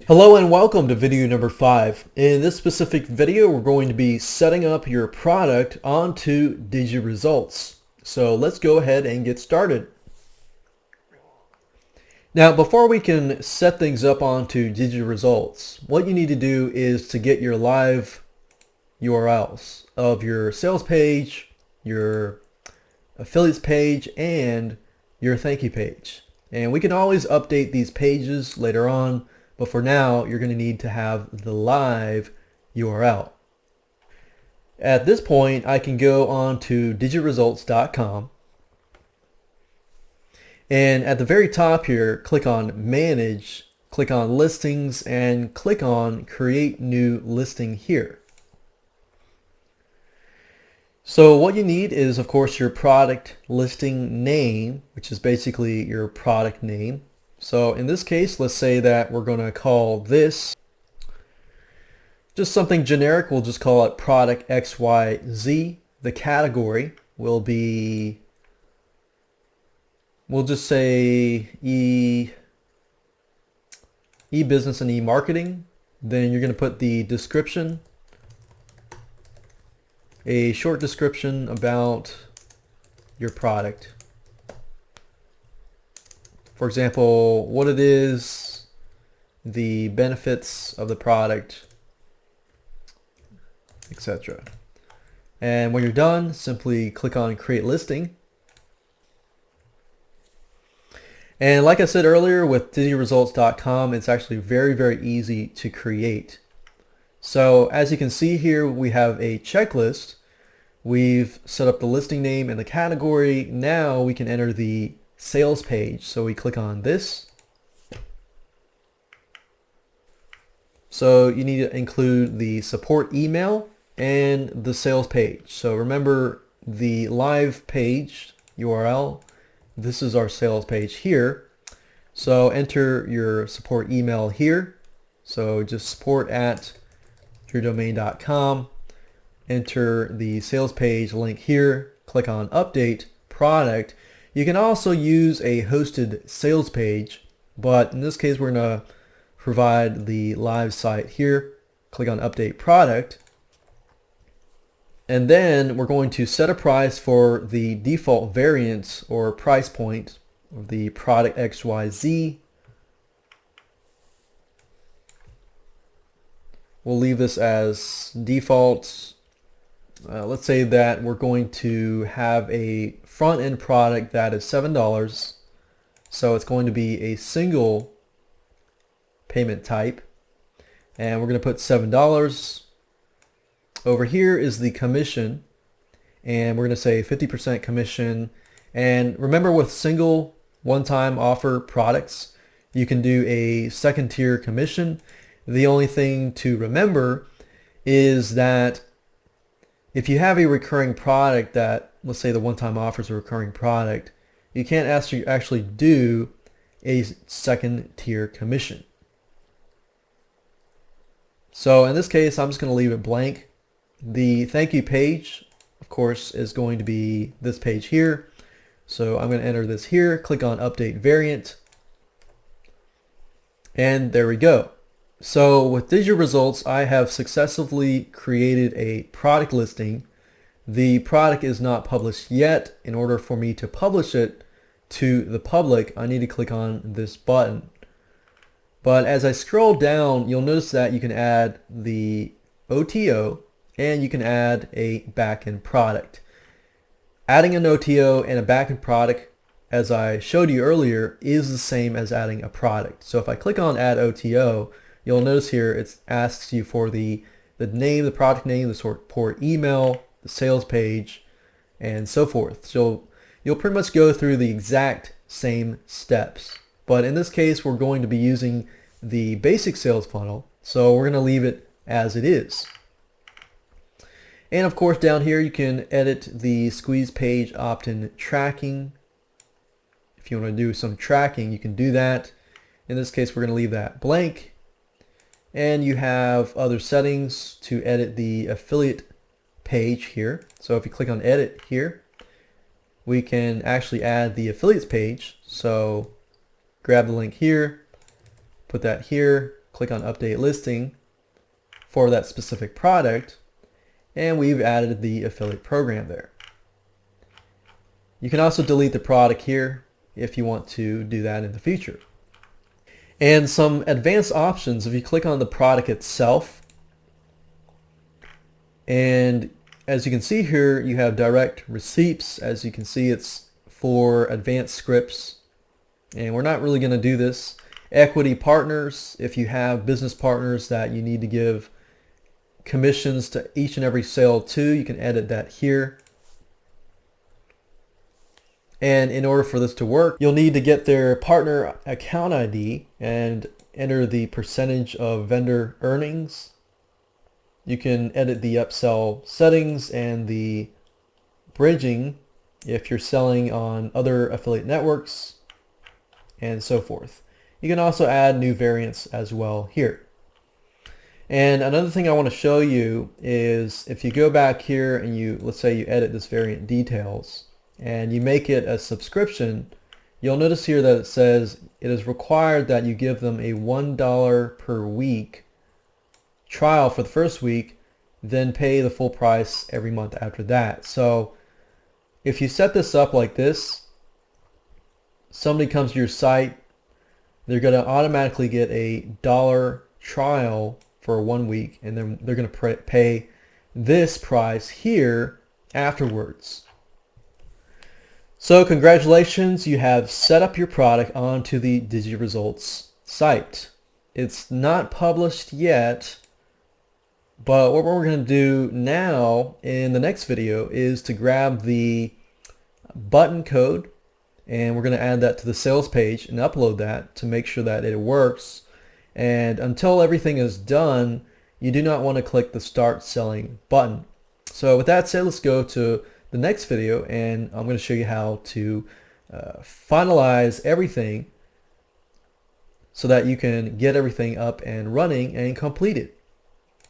Hello and welcome to video number 5. In this specific video, we're going to be setting up your product onto DigiResults. So let's go ahead and get started. Now, before we can set things up onto DigiResults, what you need to do is to get your live URLs of your sales page, your affiliates page, and your thank you page. And we can always update these pages later on, but for now, you're going to need to have the live URL. At this point, I can go on to digiresults.com. And at the very top here, click on Manage, click on Listings, and click on Create New Listing here. So what you need is, of course, your product listing name, which is basically your product name. So in this case, let's say that we're going to call this just something generic. We'll just call it product XYZ. The category will be, we'll just say e-business and e-marketing. Then you're going to put the description, a short description about your product. For example, what it is, the benefits of the product, etc. And when you're done, simply click on Create Listing. And like I said earlier, with digiresults.com, it's actually very, very easy to create. So as you can see here, we have a checklist. We've set up the listing name and the category. Now we can enter the sales page. So we click on this. So you need to include the support email and the sales page. So remember the live page URL. This is our sales page here. So enter your support email here. So just support@yourdomain.com. Enter the sales page link here. Click on Update Product. You can also use a hosted sales page, but in this case we're going to provide the live site here. Click on Update Product. And then we're going to set a price for the default variant or price point of the product XYZ. We'll leave this as default. Let's say that we're going to have a front-end product that is $7. So it's going to be a single payment type. And we're going to put $7. Over here is the commission. And we're going to say 50% commission. And remember, with single one-time offer products, you can do a second-tier commission. The only thing to remember is that if you have a recurring product that, let's say the one-time offer is a recurring product, you can't actually do a second-tier commission. So in this case, I'm just going to leave it blank. The thank you page, of course, is going to be this page here. So I'm going to enter this here, click on Update Variant, and there we go. So with DigiResults, I have successfully created a product listing. The product is not published yet. In order for me to publish it to the public, I need to click on this button. But as I scroll down, you'll notice that you can add the OTO and you can add a backend product. Adding an OTO and a backend product, as I showed you earlier, is the same as adding a product. So if I click on Add OTO, you'll notice here it asks you for the name, the product name, the support email, the sales page, and so forth. So you'll pretty much go through the exact same steps. But in this case, we're going to be using the basic sales funnel. So we're going to leave it as it is. And of course, down here, you can edit the squeeze page opt-in tracking. If you want to do some tracking, you can do that. In this case, we're going to leave that blank. And you have other settings to edit the affiliate page here. So if you click on edit here, we can actually add the affiliates page. So grab the link here, put that here, click on update listing for that specific product, and we've added the affiliate program there. You can also delete the product here if you want to do that in the future. And some advanced options, if you click on the product itself, and as you can see here, you have direct receipts. As you can see, it's for advanced scripts, and we're not really going to do this. Equity partners, if you have business partners that you need to give commissions to each and every sale to, you can edit that here. And in order for this to work, you'll need to get their partner account ID and enter the percentage of vendor earnings. You can edit the upsell settings and the bridging if you're selling on other affiliate networks and so forth. You can also add new variants as well here. And another thing I want to show you is if you go back here and let's say you edit this variant details and you make it a subscription, you'll notice here that it says it is required that you give them a $1 per week trial for the first week, then pay the full price every month after that. So if you set this up like this, somebody comes to your site, they're going to automatically get a $1 trial for 1 week, and then they're going to pay this price here afterwards. So congratulations, you have set up your product onto the DigiResults site. It's not published yet, but what we're going to do now in the next video is to grab the button code, and we're going to add that to the sales page and upload that to make sure that it works. And until everything is done, you do not want to click the Start Selling button. So with that said, let's go to the next video, and I'm going to show you how to finalize everything so that you can get everything up and running and complete it.